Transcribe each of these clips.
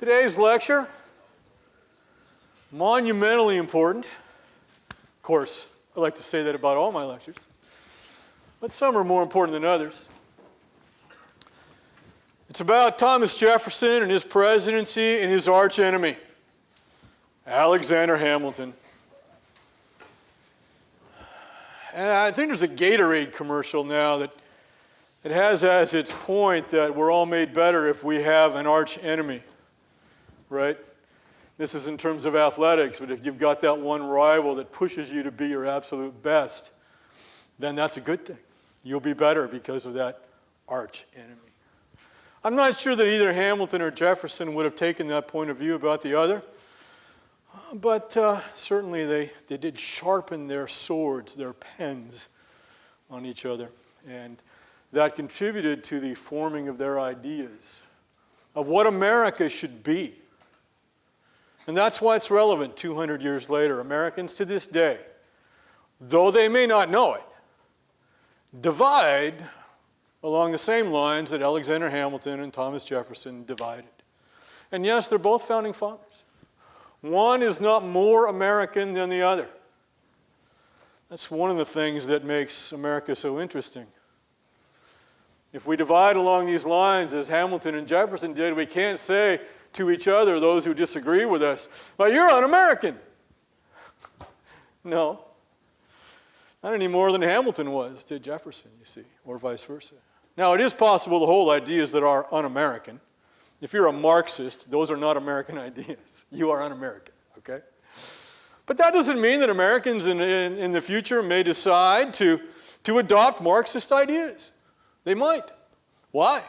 Today's lecture, monumentally important. Of course, I like to say that about all my lectures, but some are more important than others. It's about Thomas Jefferson and his presidency and his archenemy, Alexander Hamilton. And I think there's a Gatorade commercial now that it has as its point that we're all made better if we have an arch enemy, right? This is in terms of athletics, but if you've got that one rival that pushes you to be your absolute best, then that's a good thing. You'll be better because of that arch enemy. I'm not sure that either Hamilton or Jefferson would have taken that point of view about the other, but certainly they did sharpen their swords, their pens on each other, and that contributed to the forming of their ideas of what America should be. And that's why it's relevant 200 years later. Americans to this day, though they may not know it, divide along the same lines that Alexander Hamilton and Thomas Jefferson divided. And yes, they're both founding fathers. One is not more American than the other. That's one of the things that makes America so interesting. If we divide along these lines, as Hamilton and Jefferson did, we can't say to each other, those who disagree with us, well, you're un-American. No. Not any more than Hamilton was to Jefferson, you see, or vice versa. Now, it is possible to hold ideas that are un-American. If you're a Marxist, those are not American ideas. You are un-American, okay? But that doesn't mean that Americans in the future may decide to adopt Marxist ideas. They might. Why?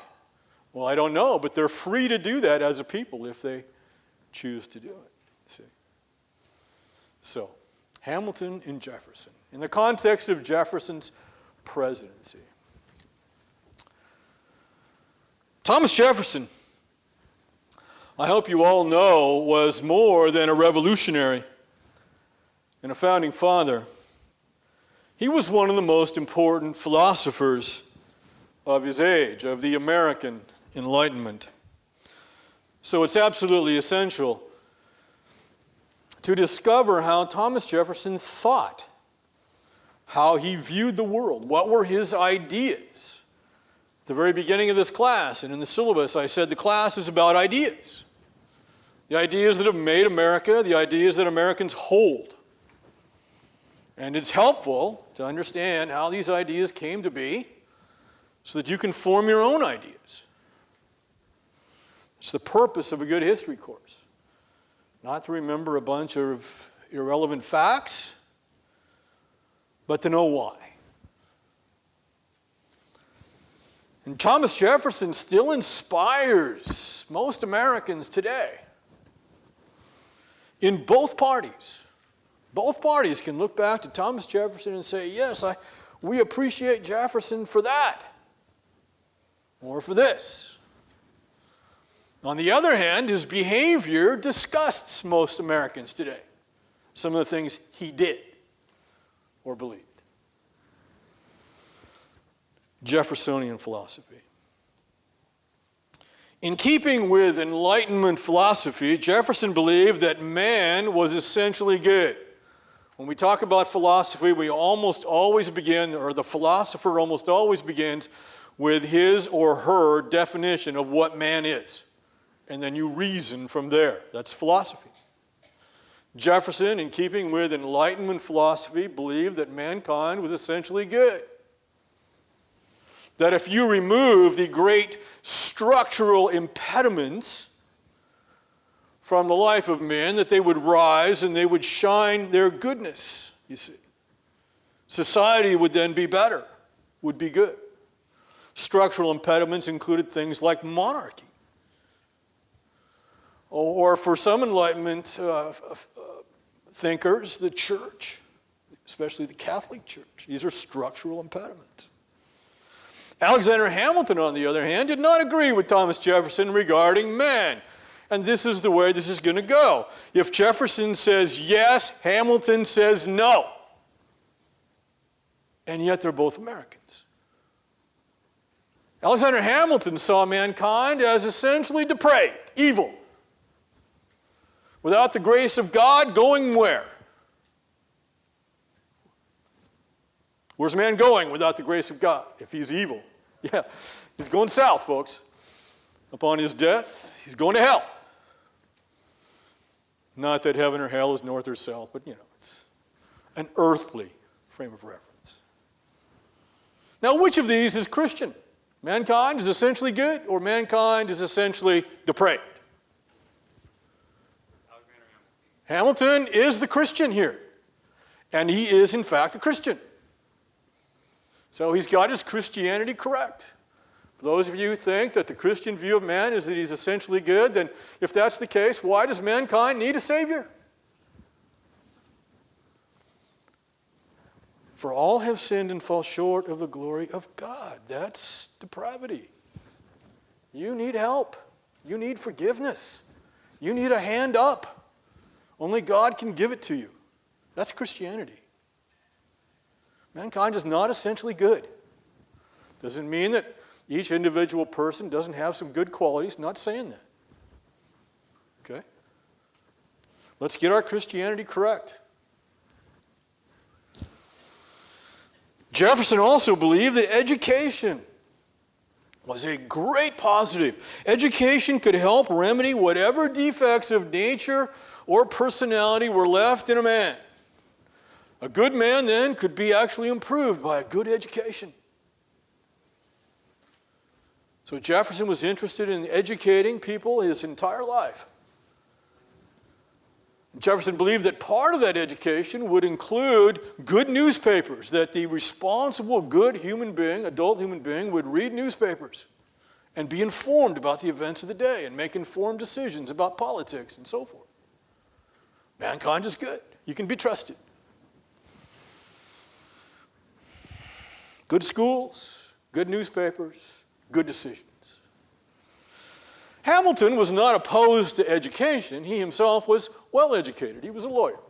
Well, I don't know, but they're free to do that as a people if they choose to do it. See? So, Hamilton and Jefferson, in the context of Jefferson's presidency. Thomas Jefferson, I hope you all know, was more than a revolutionary and a founding father. He was one of the most important philosophers of his age, of the American Enlightenment. So it's absolutely essential to discover how Thomas Jefferson thought, how he viewed the world, what were his ideas. At the very beginning of this class and in the syllabus, I said the class is about ideas. The ideas that have made America, the ideas that Americans hold. And it's helpful to understand how these ideas came to be so that you can form your own ideas. It's the purpose of a good history course. Not to remember a bunch of irrelevant facts, but to know why. And Thomas Jefferson still inspires most Americans today. In both parties. Both parties can look back to Thomas Jefferson and say, yes, we appreciate Jefferson for that. Or for this. On the other hand, his behavior disgusts most Americans today. Some of the things he did or believed. Jeffersonian philosophy. In keeping with Enlightenment philosophy, Jefferson believed that man was essentially good. When we talk about philosophy, we almost always begin, or the philosopher almost always begins, with his or her definition of what man is. And then you reason from there. That's philosophy. Jefferson, in keeping with Enlightenment philosophy, believed that mankind was essentially good. That if you remove the great structural impediments from the life of men, that they would rise and they would shine their goodness, you see. Society would then be better, would be good. Structural impediments included things like monarchy. Or for some Enlightenment thinkers, the church, especially the Catholic Church. These are structural impediments. Alexander Hamilton, on the other hand, did not agree with Thomas Jefferson regarding man. And this is the way this is going to go. If Jefferson says yes, Hamilton says no. And yet they're both Americans. Alexander Hamilton saw mankind as essentially depraved, evil. Without the grace of God, going where? Where's man going without the grace of God if he's evil? Yeah, he's going south, folks. Upon his death, he's going to hell. Not that heaven or hell is north or south, but it's an earthly frame of reference. Now, which of these is Christian? Mankind is essentially good, or mankind is essentially depraved? Hamilton is the Christian here. And he is, in fact, a Christian. So he's got his Christianity correct. For those of you who think that the Christian view of man is that he's essentially good, then if that's the case, why does mankind need a Savior? For all have sinned and fall short of the glory of God. That's depravity. You need help. You need forgiveness. You need a hand up. Only God can give it to you. That's Christianity. Mankind is not essentially good. Doesn't mean that each individual person doesn't have some good qualities. Not saying that. Okay? Let's get our Christianity correct. Jefferson also believed that education was a great positive. Education could help remedy whatever defects of nature or personality were left in a man. A good man then could be actually improved by a good education. So Jefferson was interested in educating people his entire life. Jefferson believed that part of that education would include good newspapers, that the responsible, good human being, adult human being, would read newspapers and be informed about the events of the day and make informed decisions about politics and so forth. Mankind is good. You can be trusted. Good schools, good newspapers, good decisions. Hamilton was not opposed to education. He himself was well educated. He was a lawyer.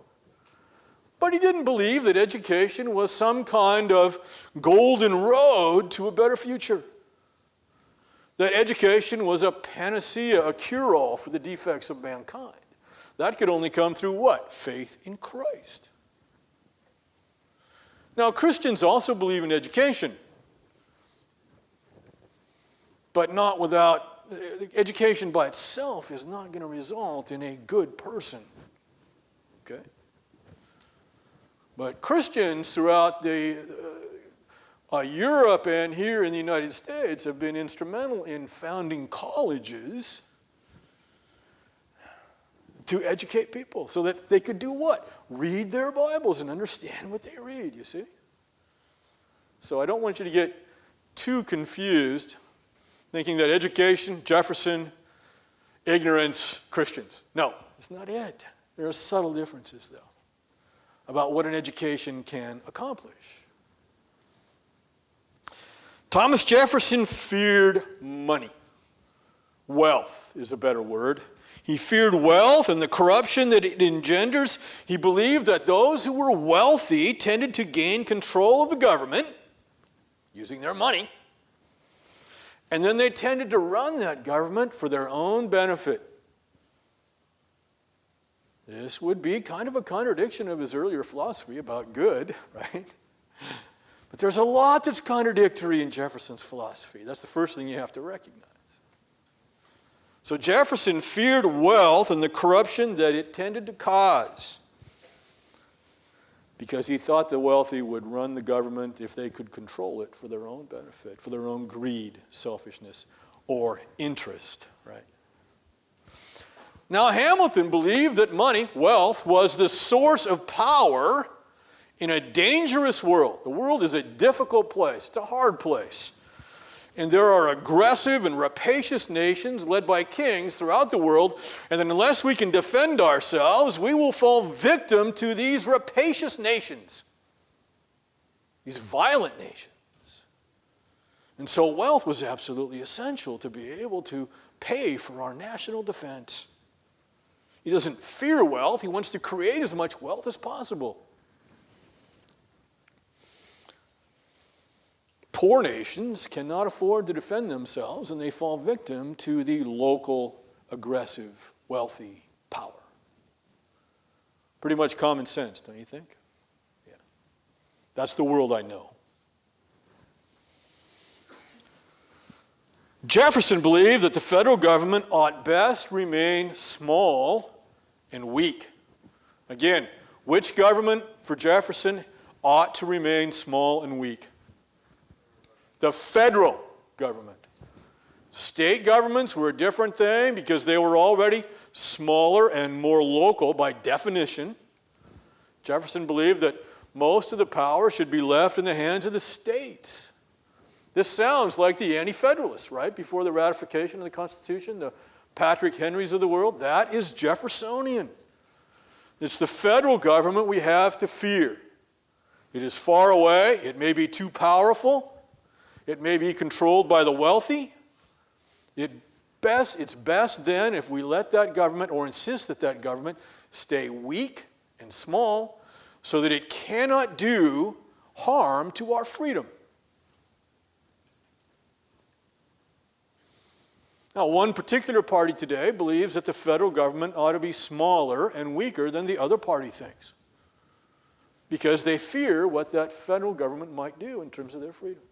But he didn't believe that education was some kind of golden road to a better future. That education was a panacea, a cure-all for the defects of mankind. That could only come through what? Faith in Christ. Now, Christians also believe in education, but not without. Education by itself is not going to result in a good person. Okay? But Christians throughout Europe and here in the United States have been instrumental in founding colleges to educate people so that they could do what? Read their Bibles and understand what they read, you see? So I don't want you to get too confused thinking that education, Jefferson, ignorance, Christians. No, it's not it. There are subtle differences, though, about what an education can accomplish. Thomas Jefferson feared money. Wealth is a better word. He feared wealth and the corruption that it engenders. He believed that those who were wealthy tended to gain control of the government using their money. And then they tended to run that government for their own benefit. This would be kind of a contradiction of his earlier philosophy about good, right? But there's a lot that's contradictory in Jefferson's philosophy. That's the first thing you have to recognize. So Jefferson feared wealth and the corruption that it tended to cause, because he thought the wealthy would run the government if they could control it for their own benefit, for their own greed, selfishness, or interest, right? Now, Hamilton believed that money, wealth, was the source of power in a dangerous world. The world is a difficult place. It's a hard place. And there are aggressive and rapacious nations led by kings throughout the world, and then unless we can defend ourselves, we will fall victim to these rapacious nations, these violent nations. And so wealth was absolutely essential to be able to pay for our national defense. He doesn't fear wealth. He wants to create as much wealth as possible. Poor nations cannot afford to defend themselves, and they fall victim to the local, aggressive, wealthy power. Pretty much common sense, don't you think? Yeah. That's the world I know. Jefferson believed that the federal government ought best remain small and weak. Again, which government for Jefferson ought to remain small and weak? The federal government. State governments were a different thing because they were already smaller and more local by definition. Jefferson believed that most of the power should be left in the hands of the states. This sounds like the anti-federalists, right? Before the ratification of the Constitution, the Patrick Henrys of the world. That is Jeffersonian. It's the federal government we have to fear. It is far away. It may be too powerful. It may be controlled by the wealthy. It's best then if we let that government, or insist that that government, stay weak and small so that it cannot do harm to our freedom. Now, one particular party today believes that the federal government ought to be smaller and weaker than the other party thinks, because they fear what that federal government might do in terms of their freedoms.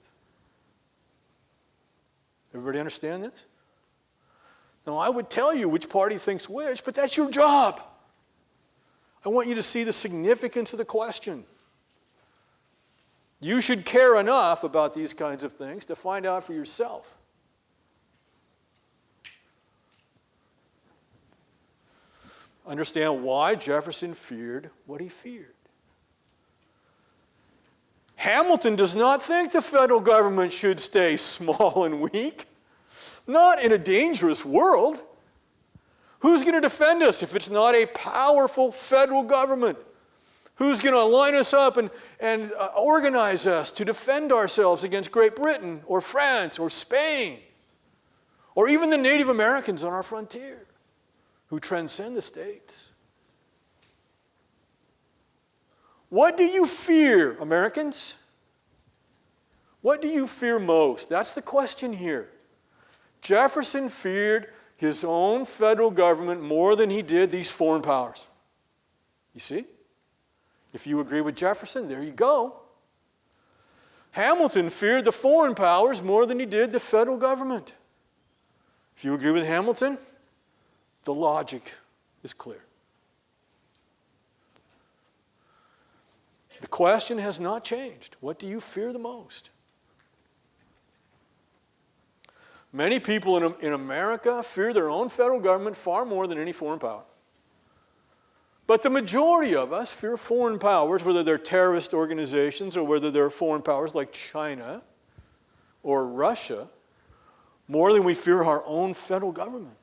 Everybody understand this? Now, I would tell you which party thinks which, but that's your job. I want you to see the significance of the question. You should care enough about these kinds of things to find out for yourself. Understand why Jefferson feared what he feared. Hamilton does not think the federal government should stay small and weak. Not in a dangerous world. Who's going to defend us if it's not a powerful federal government? Who's going to line us up and organize us to defend ourselves against Great Britain or France or Spain or even the Native Americans on our frontier who transcend the states? What do you fear, Americans? What do you fear most? That's the question here. Jefferson feared his own federal government more than he did these foreign powers. You see? If you agree with Jefferson, there you go. Hamilton feared the foreign powers more than he did the federal government. If you agree with Hamilton, the logic is clear. The question has not changed. What do you fear the most? Many people in America fear their own federal government far more than any foreign power. But the majority of us fear foreign powers, whether they're terrorist organizations or whether they're foreign powers like China or Russia, more than we fear our own federal government.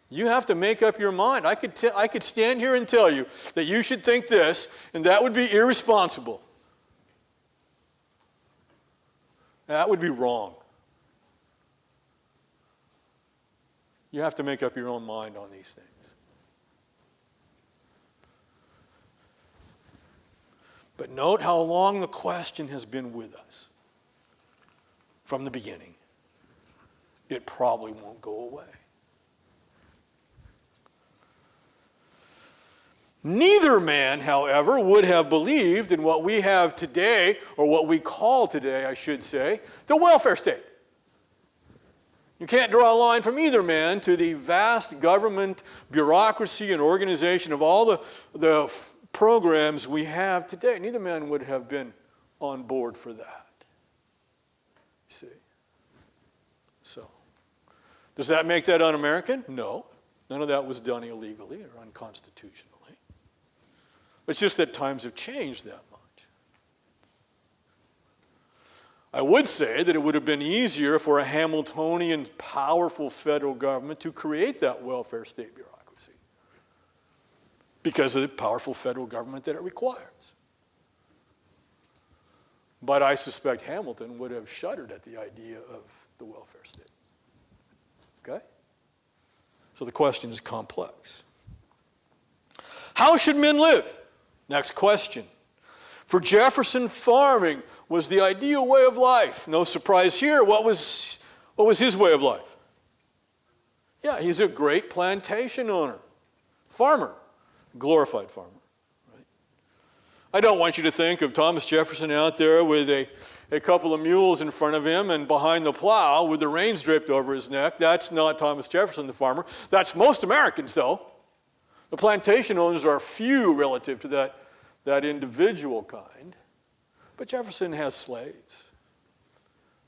You have to make up your mind. I could stand here and tell you that you should think this, and that would be irresponsible. That would be wrong. You have to make up your own mind on these things. But note how long the question has been with us from the beginning. It probably won't go away. Neither man, however, would have believed in what we have today, or what we call today, I should say, the welfare state. You can't draw a line from either man to the vast government bureaucracy and organization of all the programs we have today. Neither man would have been on board for that. You see? So, does that make that un-American? No. None of that was done illegally or unconstitutionally. It's just that times have changed that much. I would say that it would have been easier for a Hamiltonian, powerful federal government to create that welfare state bureaucracy because of the powerful federal government that it requires. But I suspect Hamilton would have shuddered at the idea of the welfare state. Okay? So the question is complex. How should men live? Next question. For Jefferson, farming was the ideal way of life. No surprise here. What was his way of life? Yeah, he's a great plantation owner, farmer. glorified farmer. Right? I don't want you to think of Thomas Jefferson out there with a couple of mules in front of him and behind the plow with the reins draped over his neck. That's not Thomas Jefferson, the farmer. That's most Americans, though. The plantation owners are few relative to that individual kind. But Jefferson has slaves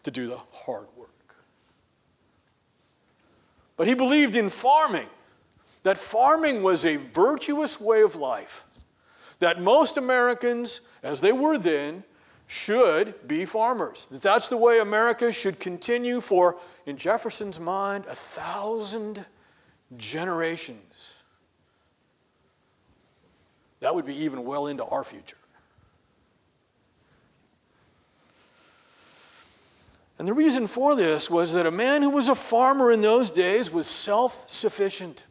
to do the hard work. But he believed in farming, that farming was a virtuous way of life, that most Americans, as they were then, should be farmers. That's the way America should continue for, in Jefferson's mind, 1,000 generations. That would be even well into our future. And the reason for this was that a man who was a farmer in those days was self-sufficient.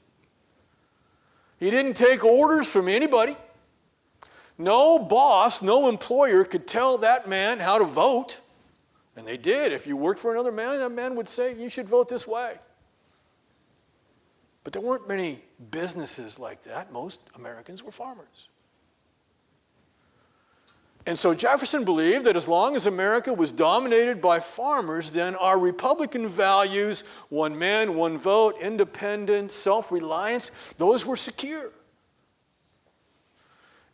He didn't take orders from anybody. No boss, no employer could tell that man how to vote. And they did. If you worked for another man, that man would say, you should vote this way. But there weren't many businesses like that. Most Americans were farmers. And so Jefferson believed that as long as America was dominated by farmers, then our Republican values, one man, one vote, independence, self-reliance, those were secure.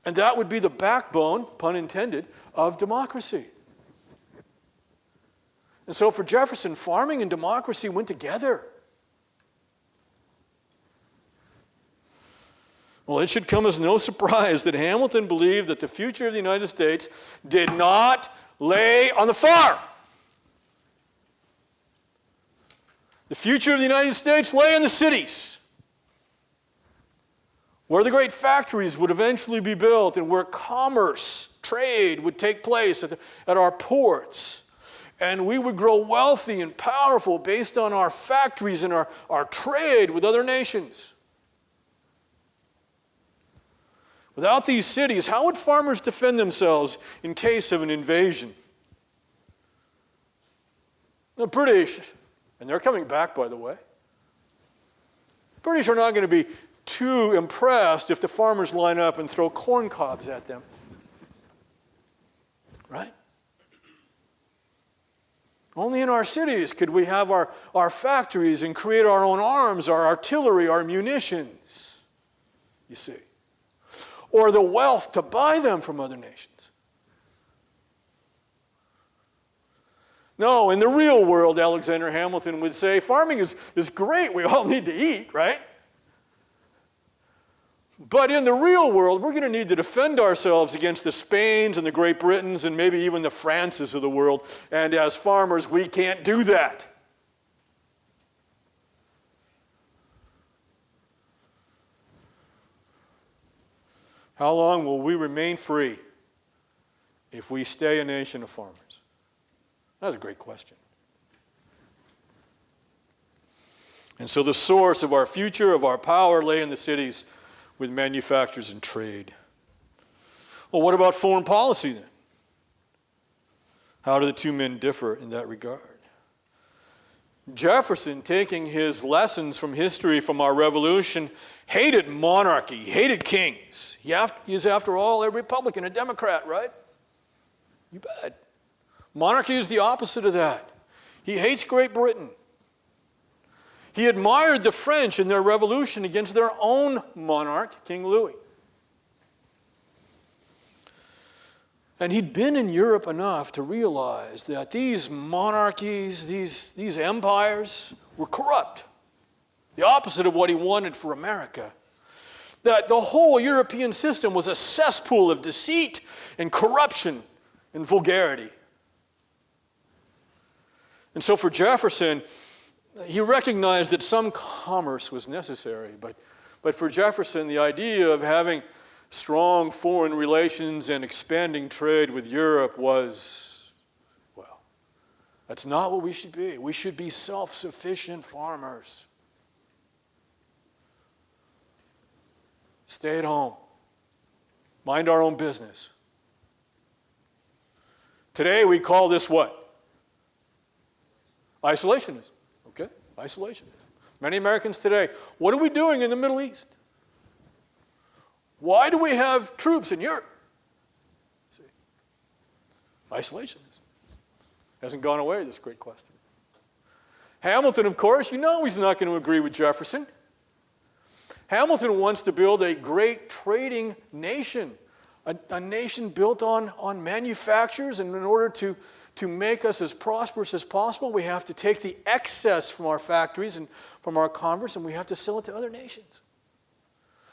And that would be the backbone, pun intended, of democracy. And so for Jefferson, farming and democracy went together. Well, it should come as no surprise that Hamilton believed that the future of the United States did not lay on the farm. The future of the United States lay in the cities, where the great factories would eventually be built and where commerce, trade would take place at our ports. And we would grow wealthy and powerful based on our factories and our trade with other nations. Without these cities, how would farmers defend themselves in case of an invasion? The British, and they're coming back, by the way, the British are not going to be too impressed if the farmers line up and throw corn cobs at them. Right? Only in our cities could we have our factories and create our own arms, our artillery, our munitions, you see. Or the wealth to buy them from other nations. No, in the real world, Alexander Hamilton would say, farming is great, we all need to eat, right? But in the real world, we're going to need to defend ourselves against the Spains and the Great Britons and maybe even the Frances of the world. And as farmers, we can't do that. How long will we remain free if we stay a nation of farmers? That's a great question. And so the source of our future, of our power, lay in the cities with manufactures and trade. Well, what about foreign policy then? How do the two men differ in that regard? Jefferson, taking his lessons from history from our revolution, hated monarchy, hated kings. He is, after all, a Republican, a Democrat, right? You bet. Monarchy is the opposite of that. He hates Great Britain. He admired the French in their revolution against their own monarch, King Louis. And he'd been in Europe enough to realize that these monarchies, these empires, were corrupt. The opposite of what he wanted for America. That the whole European system was a cesspool of deceit and corruption and vulgarity. And so for Jefferson, he recognized that some commerce was necessary. But for Jefferson, the idea of having strong foreign relations and expanding trade with Europe was, well, that's not what we should be. We should be self-sufficient farmers. Stay at home. Mind our own business. Today we call this what? Isolationism. Okay? Isolationism. Many Americans today, what are we doing in the Middle East? Why do we have troops in Europe? See? Isolationism. Hasn't gone away, this great question. Hamilton, of course, you know he's not going to agree with Jefferson. Hamilton wants to build a great trading nation, a nation built on manufactures, and in order to make us as prosperous as possible, we have to take the excess from our factories and from our commerce, and we have to sell it to other nations.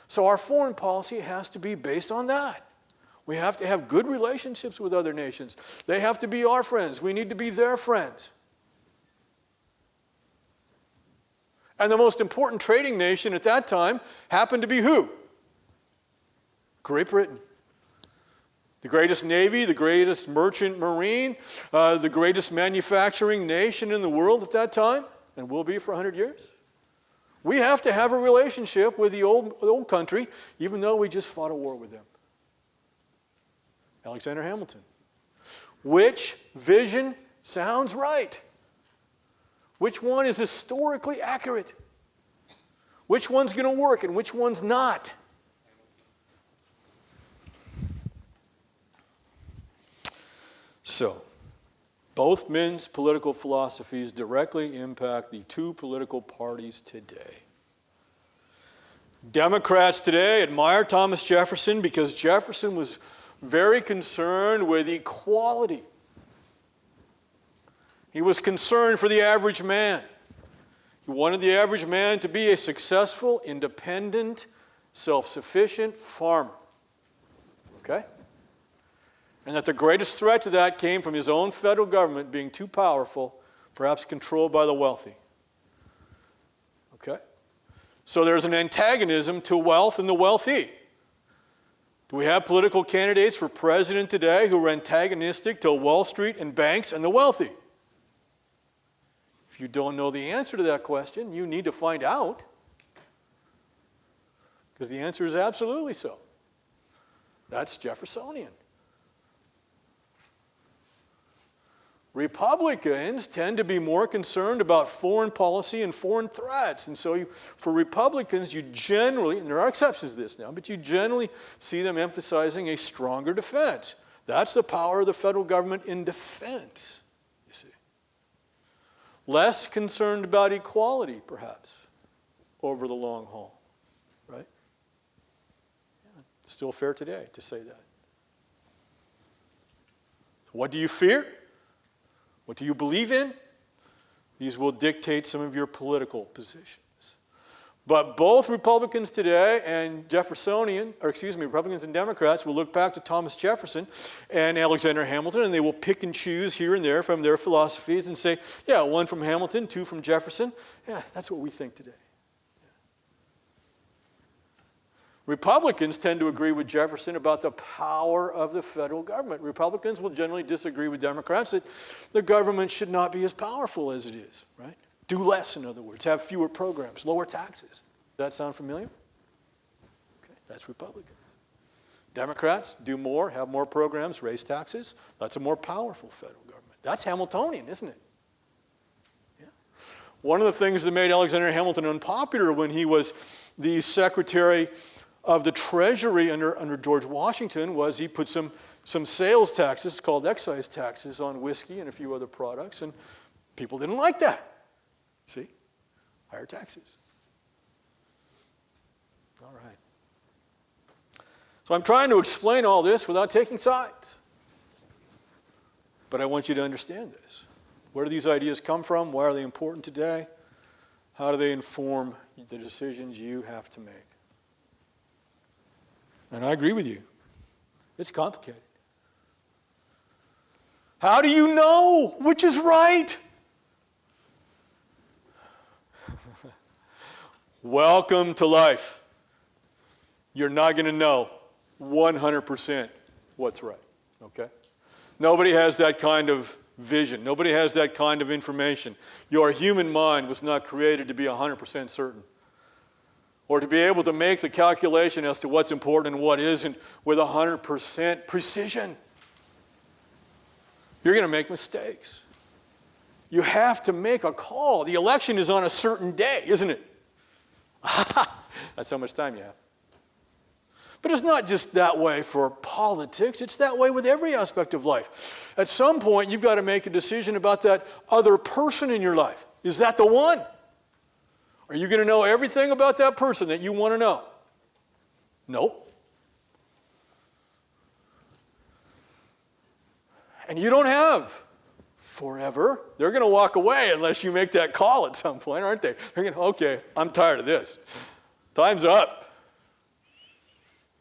So our foreign policy has to be based on that. We have to have good relationships with other nations. They have to be our friends. We need to be their friends. And the most important trading nation at that time happened to be who? Great Britain. The greatest navy, the greatest merchant marine, the greatest manufacturing nation in the world at that time, and will be for 100 years. We have to have a relationship with the old country, even though we just fought a war with them. Alexander Hamilton. Which vision sounds right? Which one is historically accurate? Which one's going to work and which one's not? So, both men's political philosophies directly impact the two political parties today. Democrats today admire Thomas Jefferson because Jefferson was very concerned with equality. He was concerned for the average man. He wanted the average man to be a successful, independent, self-sufficient farmer. Okay? And that the greatest threat to that came from his own federal government being too powerful, perhaps controlled by the wealthy. Okay? So there's an antagonism to wealth and the wealthy. Do we have political candidates for president today who are antagonistic to Wall Street and banks and the wealthy? If you don't know the answer to that question, you need to find out. Because the answer is absolutely so. That's Jeffersonian. Republicans tend to be more concerned about foreign policy and foreign threats. And so for Republicans, you generally, and there are exceptions to this now, but you generally see them emphasizing a stronger defense. That's the power of the federal government in defense, you see. Less concerned about equality, perhaps, over the long haul, right? Yeah, still fair today to say that. What do you fear? What do you believe in? These will dictate some of your political positions. But both Republicans today and Republicans and Democrats will look back to Thomas Jefferson and Alexander Hamilton, and they will pick and choose here and there from their philosophies and say, yeah, one from Hamilton, two from Jefferson. Yeah, that's what we think today. Republicans tend to agree with Jefferson about the power of the federal government. Republicans will generally disagree with Democrats that the government should not be as powerful as it is, right? Do less, in other words, have fewer programs, lower taxes. Does that sound familiar? Okay, that's Republicans. Democrats, do more, have more programs, raise taxes. That's a more powerful federal government. That's Hamiltonian, isn't it? Yeah. One of the things that made Alexander Hamilton unpopular when he was the Secretary of the Treasury under George Washington was he put some sales taxes called excise taxes on whiskey and a few other products, and people didn't like that. See? Higher taxes. All right. So I'm trying to explain all this without taking sides. But I want you to understand this. Where do these ideas come from? Why are they important today? How do they inform the decisions you have to make? And I agree with you. It's complicated. How do you know which is right? Welcome to life. You're not going to know 100% what's right, okay? Nobody has that kind of vision. Nobody has that kind of information. Your human mind was not created to be 100% certain, or to be able to make the calculation as to what's important and what isn't with 100% precision. You're going to make mistakes. You have to make a call. The election is on a certain day, isn't it? That's how much time you have. But it's not just that way for politics. It's that way with every aspect of life. At some point, you've got to make a decision about that other person in your life. Is that the one? Are you going to know everything about that person that you want to know? Nope. And you don't have forever. They're going to walk away unless you make that call at some point, aren't they? They're going to, okay, I'm tired of this. Time's up.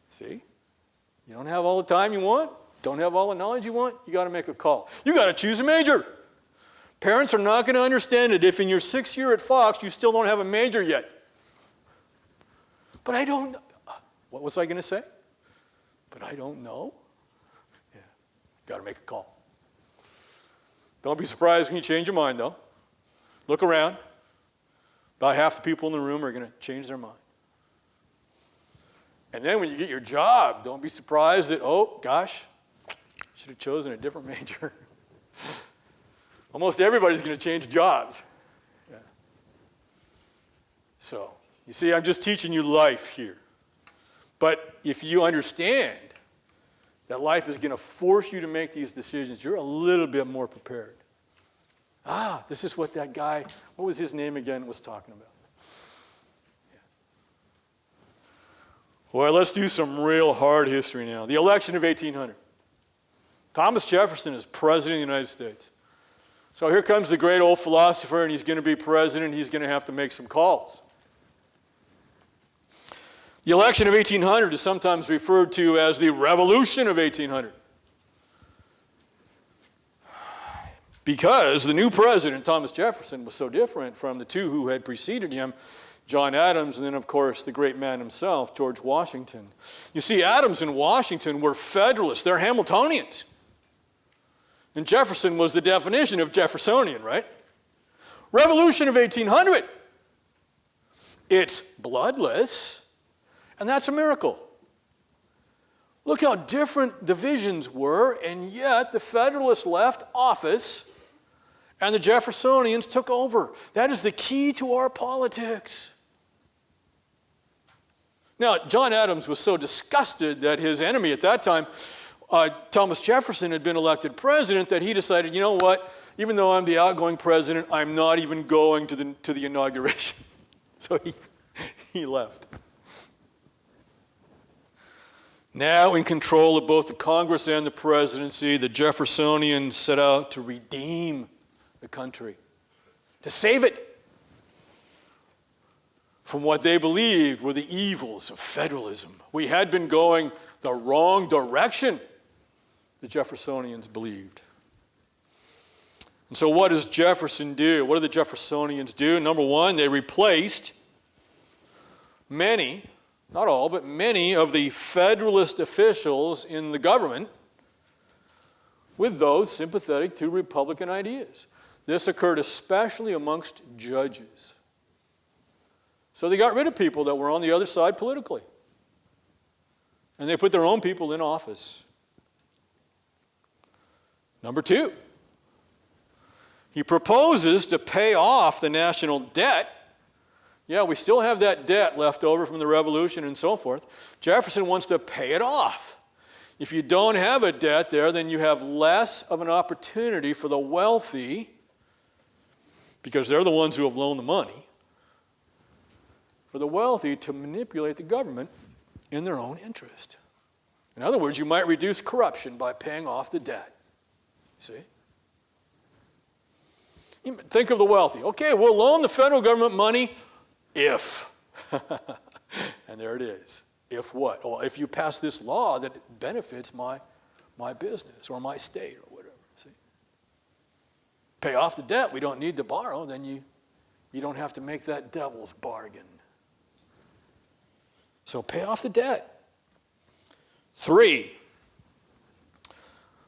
See? You don't have all the time you want, don't have all the knowledge you want, you got to make a call. You got to choose a major. Parents are not going to understand it if in your 6th year at Fox you still don't have a major yet. But I don't, what was I going to say? But I don't know. Yeah, got to make a call. Don't be surprised when you change your mind, though. Look around. About half the people in the room are going to change their mind. And then when you get your job, don't be surprised that, oh, gosh, should have chosen a different major. Almost everybody's going to change jobs. Yeah. So, you see, I'm just teaching you life here. But if you understand that life is going to force you to make these decisions, you're a little bit more prepared. Ah, this is what that guy, what was his name again, was talking about. Yeah. Well, let's do some real hard history now. The election of 1800. Thomas Jefferson is president of the United States. So here comes the great old philosopher, and he's going to be president. He's going to have to make some calls. The election of 1800 is sometimes referred to as the Revolution of 1800. Because the new president, Thomas Jefferson, was so different from the two who had preceded him, John Adams, and then, of course, the great man himself, George Washington. You see, Adams and Washington were Federalists. They're Hamiltonians. And Jefferson was the definition of Jeffersonian, right? Revolution of 1800. It's bloodless, and that's a miracle. Look how different the visions were, and yet the Federalists left office, and the Jeffersonians took over. That is the key to our politics. Now, John Adams was so disgusted that his enemy at that time, Thomas Jefferson, had been elected president, that he decided, you know what, even though I'm the outgoing president, I'm not even going to the inauguration. So he left. Now in control of both the Congress and the presidency, the Jeffersonians set out to redeem the country, to save it from what they believed were the evils of federalism. We had been going the wrong direction, the Jeffersonians believed. And so what does Jefferson do? What do the Jeffersonians do? Number one, they replaced many, not all, but many of the Federalist officials in the government with those sympathetic to Republican ideas. This occurred especially amongst judges. So they got rid of people that were on the other side politically. And they put their own people in office. Number two, he proposes to pay off the national debt. Yeah, we still have that debt left over from the Revolution and so forth. Jefferson wants to pay it off. If you don't have a debt there, then you have less of an opportunity for the wealthy, because they're the ones who have loaned the money, for the wealthy to manipulate the government in their own interest. In other words, you might reduce corruption by paying off the debt. See? Think of the wealthy. Okay, we'll loan the federal government money if. And there it is. If what? Well, if you pass this law that benefits my business or my state or whatever. See? Pay off the debt. We don't need to borrow. Then you don't have to make that devil's bargain. So pay off the debt. 3,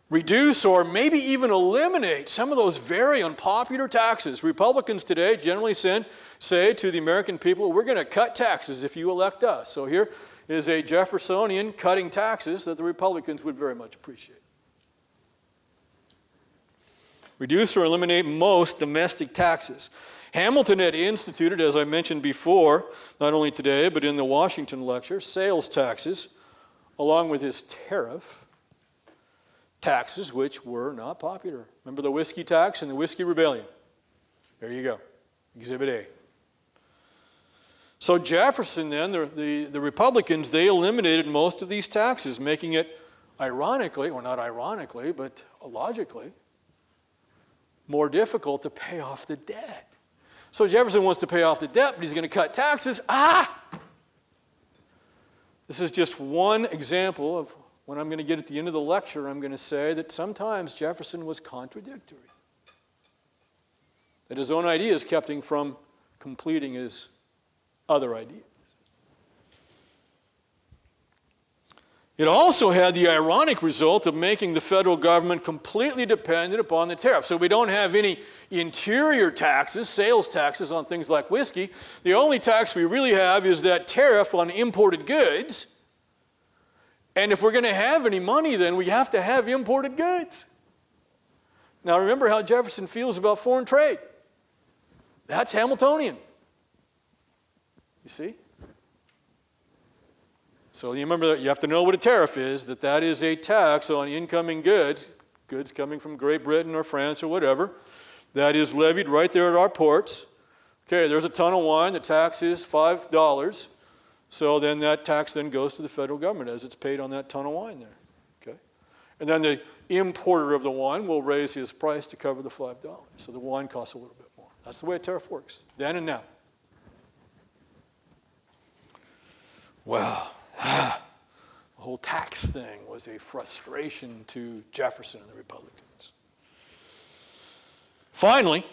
reduce or maybe even eliminate some of those very unpopular taxes. Republicans today generally say to the American people, we're going to cut taxes if you elect us. So here is a Jeffersonian cutting taxes that the Republicans would very much appreciate. Reduce or eliminate most domestic taxes. Hamilton had instituted, as I mentioned before, not only today, but in the Washington lecture, sales taxes along with his tariff, taxes which were not popular. Remember the whiskey tax and the whiskey rebellion? There you go, Exhibit A. So Jefferson then, the Republicans, they eliminated most of these taxes, making it ironically, or not ironically, but logically, more difficult to pay off the debt. So Jefferson wants to pay off the debt, but he's going to cut taxes. This is just one example of when I'm going to get at the end of the lecture, I'm going to say that sometimes Jefferson was contradictory. That his own ideas kept him from completing his other ideas. It also had the ironic result of making the federal government completely dependent upon the tariff. So we don't have any interior taxes, sales taxes on things like whiskey. The only tax we really have is that tariff on imported goods. And if we're going to have any money, then we have to have imported goods. Now remember how Jefferson feels about foreign trade. That's Hamiltonian. You see? So you remember that you have to know what a tariff is, that is a tax on incoming goods, goods coming from Great Britain or France or whatever, that is levied right there at our ports. Okay, there's a ton of wine, the tax is $5. So then that tax then goes to the federal government as it's paid on that ton of wine there. Okay? And then the importer of the wine will raise his price to cover the $5. So the wine costs a little bit more. That's the way a tariff works, then and now. Well, the whole tax thing was a frustration to Jefferson and the Republicans. Finally,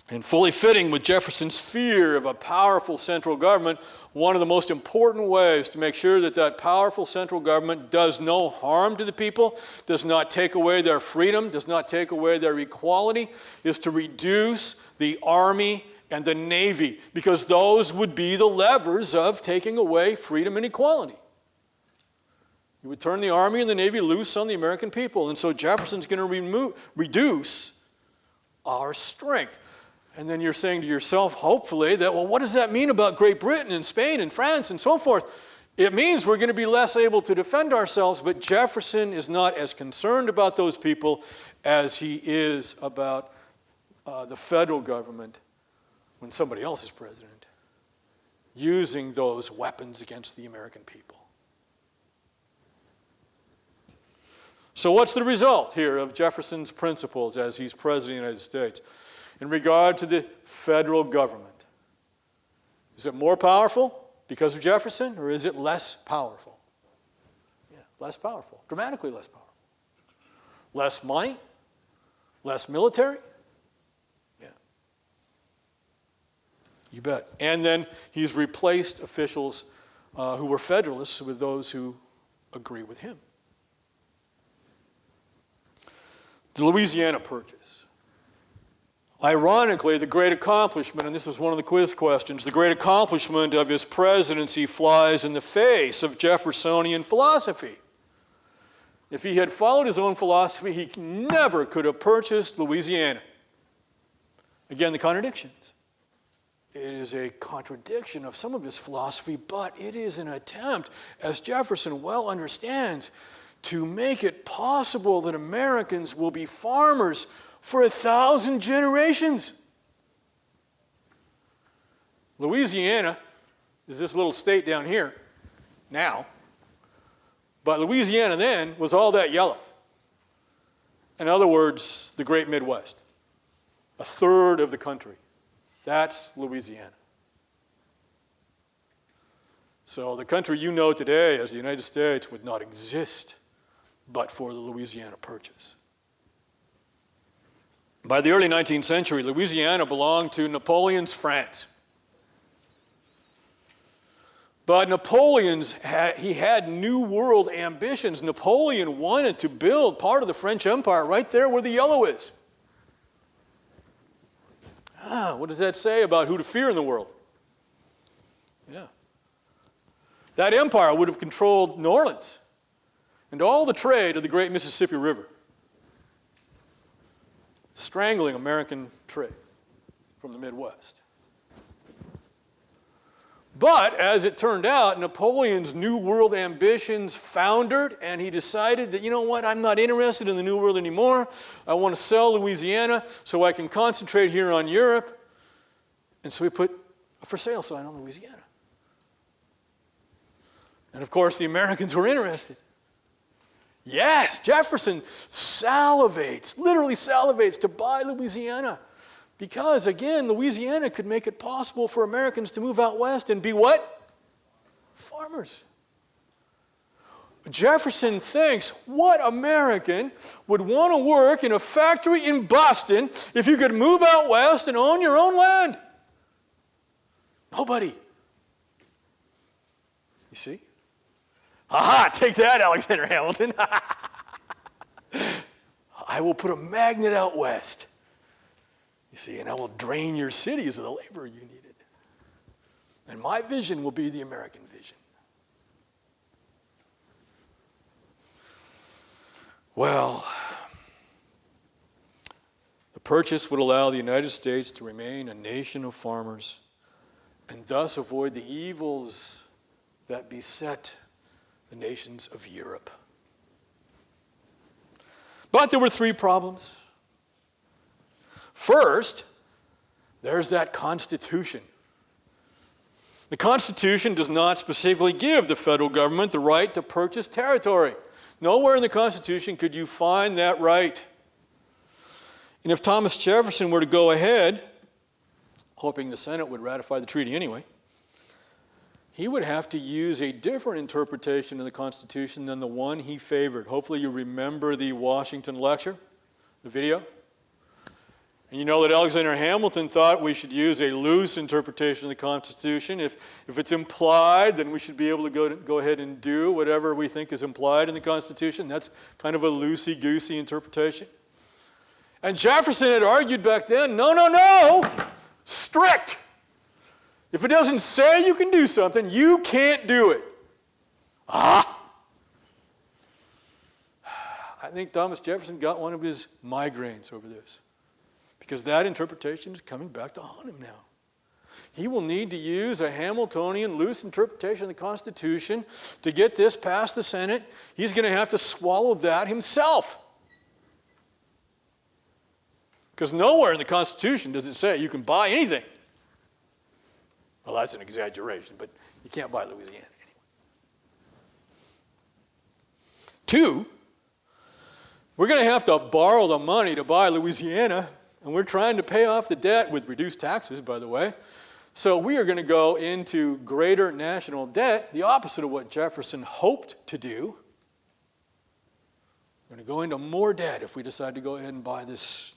and fully fitting with Jefferson's fear of a powerful central government, one of the most important ways to make sure that that powerful central government does no harm to the people, does not take away their freedom, does not take away their equality, is to reduce the army and the Navy, because those would be the levers of taking away freedom and equality. You would turn the Army and the Navy loose on the American people, and so Jefferson's going to reduce our strength. And then you're saying to yourself, hopefully, that, well, what does that mean about Great Britain and Spain and France and so forth? It means we're going to be less able to defend ourselves, but Jefferson is not as concerned about those people as he is about the federal government when somebody else is president, using those weapons against the American people. So what's the result here of Jefferson's principles as he's president of the United States in regard to the federal government? Is it more powerful because of Jefferson, or is it less powerful? Yeah, less powerful, dramatically less powerful. Less money, less military. You bet. And then he's replaced officials who were Federalists with those who agree with him. The Louisiana Purchase. Ironically, the great accomplishment, and this is one of the quiz questions, the great accomplishment of his presidency flies in the face of Jeffersonian philosophy. If he had followed his own philosophy, he never could have purchased Louisiana. Again, the contradictions. It is a contradiction of some of his philosophy, but it is an attempt, as Jefferson well understands, to make it possible that Americans will be farmers for 1,000 generations. Louisiana is this little state down here now, but Louisiana then was all that yellow. In other words, the great Midwest, a third of the country. That's Louisiana. So the country you know today as the United States would not exist but for the Louisiana Purchase. By the early 19th century, Louisiana belonged to Napoleon's France. But he had New World ambitions. Napoleon wanted to build part of the French Empire right there where the yellow is. What does that say about who to fear in the world? Yeah. That empire would have controlled New Orleans and all the trade of the great Mississippi River, strangling American trade from the Midwest. But as it turned out, Napoleon's New World ambitions foundered, and he decided that, you know what, I'm not interested in the New World anymore. I want to sell Louisiana so I can concentrate here on Europe. And so he put a for sale sign on Louisiana. And of course, the Americans were interested. Yes, Jefferson salivates, literally salivates to buy Louisiana. Because, again, Louisiana could make it possible for Americans to move out west and be what? Farmers. Jefferson thinks, what American would want to work in a factory in Boston if you could move out west and own your own land? Nobody. You see? Aha, take that, Alexander Hamilton. I will put a magnet out west. You see, and I will drain your cities of the labor you needed. And my vision will be the American vision. Well, the purchase would allow the United States to remain a nation of farmers and thus avoid the evils that beset the nations of Europe. But there were three problems. First, there's that Constitution. The Constitution does not specifically give the federal government the right to purchase territory. Nowhere in the Constitution could you find that right. And if Thomas Jefferson were to go ahead, hoping the Senate would ratify the treaty anyway, he would have to use a different interpretation of the Constitution than the one he favored. Hopefully you remember the Washington lecture, the video. And you know that Alexander Hamilton thought we should use a loose interpretation of the Constitution. If it's implied, then we should be able to go ahead and do whatever we think is implied in the Constitution. That's kind of a loosey-goosey interpretation. And Jefferson had argued back then, no, strict. If it doesn't say you can do something, you can't do it. I think Thomas Jefferson got one of his migraines over this. Because that interpretation is coming back to haunt him now. He will need to use a Hamiltonian loose interpretation of the Constitution to get this past the Senate. He's going to have to swallow that himself. Because nowhere in the Constitution does it say you can buy anything. Well, that's an exaggeration, but you can't buy Louisiana anyway. 2, we're going to have to borrow the money to buy Louisiana. And we're trying to pay off the debt with reduced taxes, by the way. So we are going to go into greater national debt, the opposite of what Jefferson hoped to do. We're going to go into more debt if we decide to go ahead and buy this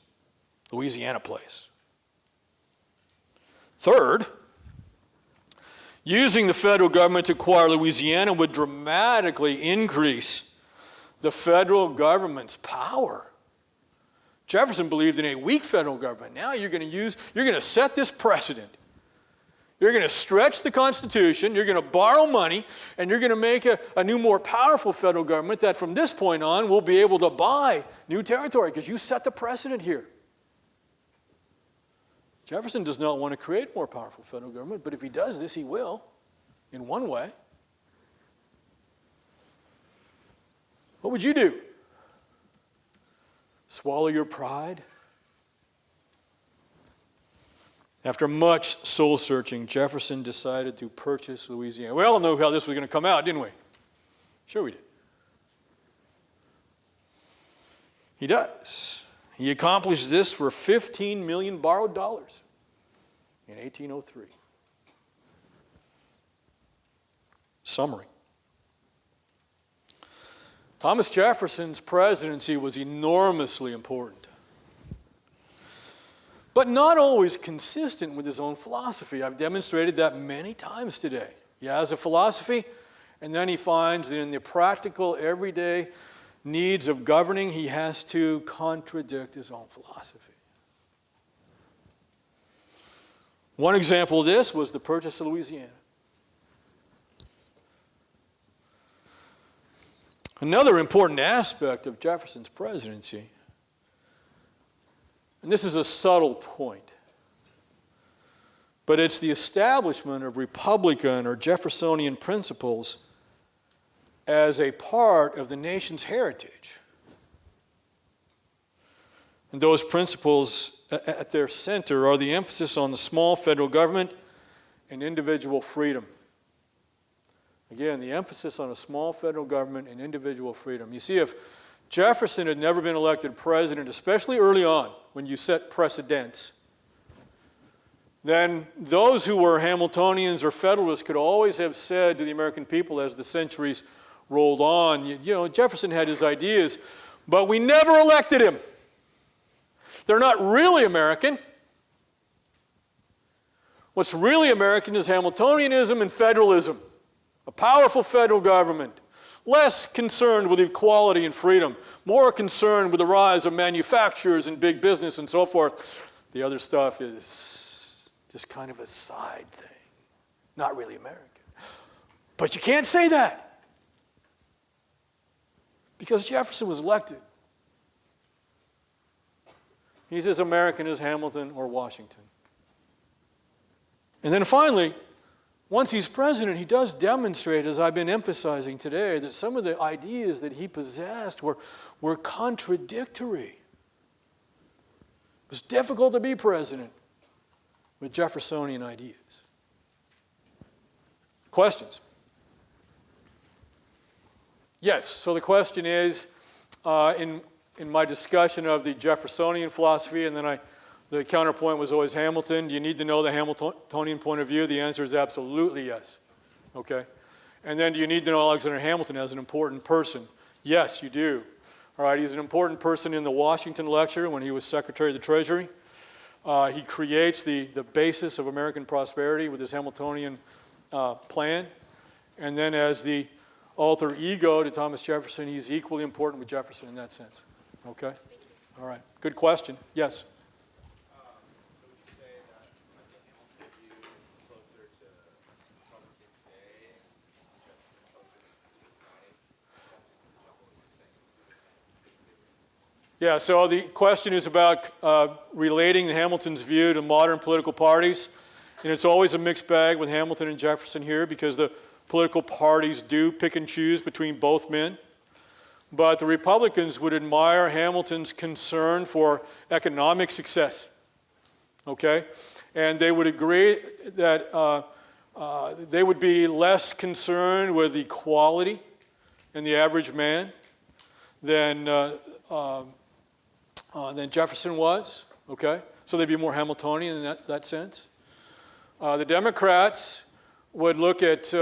Louisiana place. 3rd, using the federal government to acquire Louisiana would dramatically increase the federal government's power. Jefferson believed in a weak federal government. Now you're going to set this precedent. You're going to stretch the Constitution, you're going to borrow money, and you're going to make a new, more powerful federal government that from this point on will be able to buy new territory because you set the precedent here. Jefferson does not want to create a more powerful federal government, but if he does this, he will, in one way. What would you do? Swallow your pride? After much soul-searching, Jefferson decided to purchase Louisiana. We all know how this was going to come out, didn't we? Sure we did. He does. He accomplished this for 15 million borrowed dollars in 1803. Summary. Thomas Jefferson's presidency was enormously important, but not always consistent with his own philosophy. I've demonstrated that many times today. He has a philosophy, and then he finds that in the practical, everyday needs of governing, he has to contradict his own philosophy. One example of this was the purchase of Louisiana. Another important aspect of Jefferson's presidency, and this is a subtle point, but it's the establishment of Republican or Jeffersonian principles as a part of the nation's heritage. And those principles at their center are the emphasis on the small federal government and individual freedom. Again, the emphasis on a small federal government and individual freedom. You see, if Jefferson had never been elected president, especially early on, when you set precedents, then those who were Hamiltonians or Federalists could always have said to the American people as the centuries rolled on, you know, Jefferson had his ideas, but we never elected him. They're not really American. What's really American is Hamiltonianism and federalism. A powerful federal government, less concerned with equality and freedom, more concerned with the rise of manufacturers and big business and so forth. The other stuff is just kind of a side thing, not really American. But you can't say that because Jefferson was elected. He's as American as Hamilton or Washington. And then finally, once he's president, he does demonstrate, as I've been emphasizing today, that some of the ideas that he possessed were contradictory. It was difficult to be president with Jeffersonian ideas. Questions? Yes, so the question is, in my discussion of the Jeffersonian philosophy, and then the counterpoint was always Hamilton. Do you need to know the Hamiltonian point of view? The answer is absolutely yes. Okay? And then do you need to know Alexander Hamilton as an important person? Yes, you do. All right, he's an important person in the Washington lecture when he was Secretary of the Treasury. He creates the basis of American prosperity with his Hamiltonian plan. And then as the alter ego to Thomas Jefferson, he's equally important with Jefferson in that sense. Okay? All right. Good question. Yes? Yeah, so the question is about relating the Hamilton's view to modern political parties. And it's always a mixed bag with Hamilton and Jefferson here because the political parties do pick and choose between both men. But the Republicans would admire Hamilton's concern for economic success. Okay? And they would agree that they would be less concerned with equality in the average man than Jefferson was, okay? So they'd be more Hamiltonian in that sense. The Democrats would look at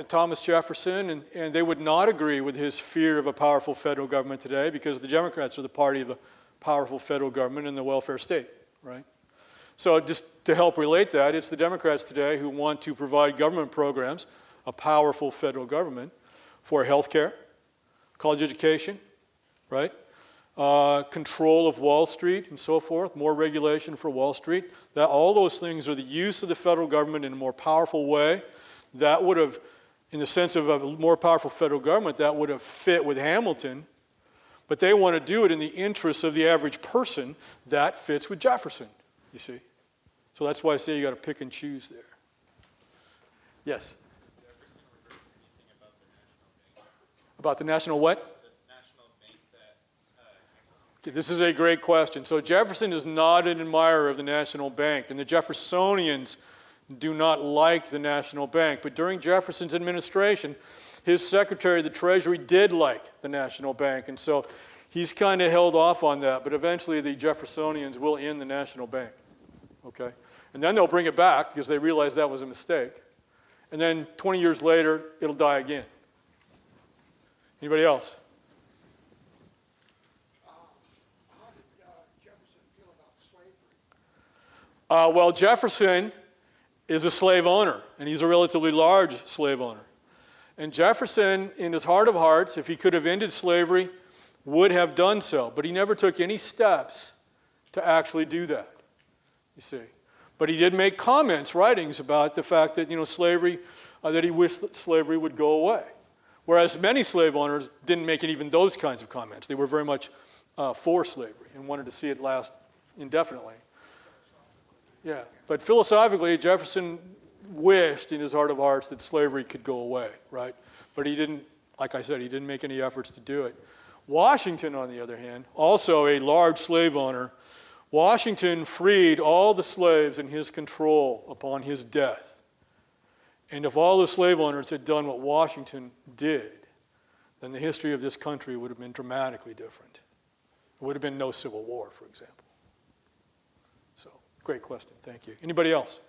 Thomas Jefferson and they would not agree with his fear of a powerful federal government today because the Democrats are the party of a powerful federal government and the welfare state, right? So just to help relate that, it's the Democrats today who want to provide government programs, a powerful federal government, for health care, college education, right? Control of Wall Street and so forth, more regulation for Wall Street. All those things are the use of the federal government in a more powerful way. That would have, in the sense of a more powerful federal government, that would have fit with Hamilton. But they want to do it in the interests of the average person. That fits with Jefferson, you see. So that's why I say you got to pick and choose there. Yes? Jefferson reverse anything about the national bank? About the national what? Okay, this is a great question. So Jefferson is not an admirer of the national bank, and the Jeffersonians do not like the national bank. But during Jefferson's administration, his Secretary of the Treasury did like the national bank, and so he's kind of held off on that. But eventually the Jeffersonians will end the national bank, okay? And then they'll bring it back because they realize that was a mistake. And then 20 years later, it'll die again. Anybody else? Well, Jefferson is a slave owner, and he's a relatively large slave owner. And Jefferson, in his heart of hearts, if he could have ended slavery, would have done so. But he never took any steps to actually do that, you see. But he did make comments, writings about the fact that, slavery, that he wished that slavery would go away. Whereas many slave owners didn't make even those kinds of comments. They were very much for slavery and wanted to see it last indefinitely. Yeah, but philosophically, Jefferson wished in his heart of hearts that slavery could go away, right? But he didn't, like I said, he didn't make any efforts to do it. Washington, on the other hand, also a large slave owner, Washington freed all the slaves in his control upon his death. And if all the slave owners had done what Washington did, then the history of this country would have been dramatically different. There would have been no Civil War, for example. So, great question. Thank you. Anybody else?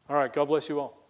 All right. God bless you all.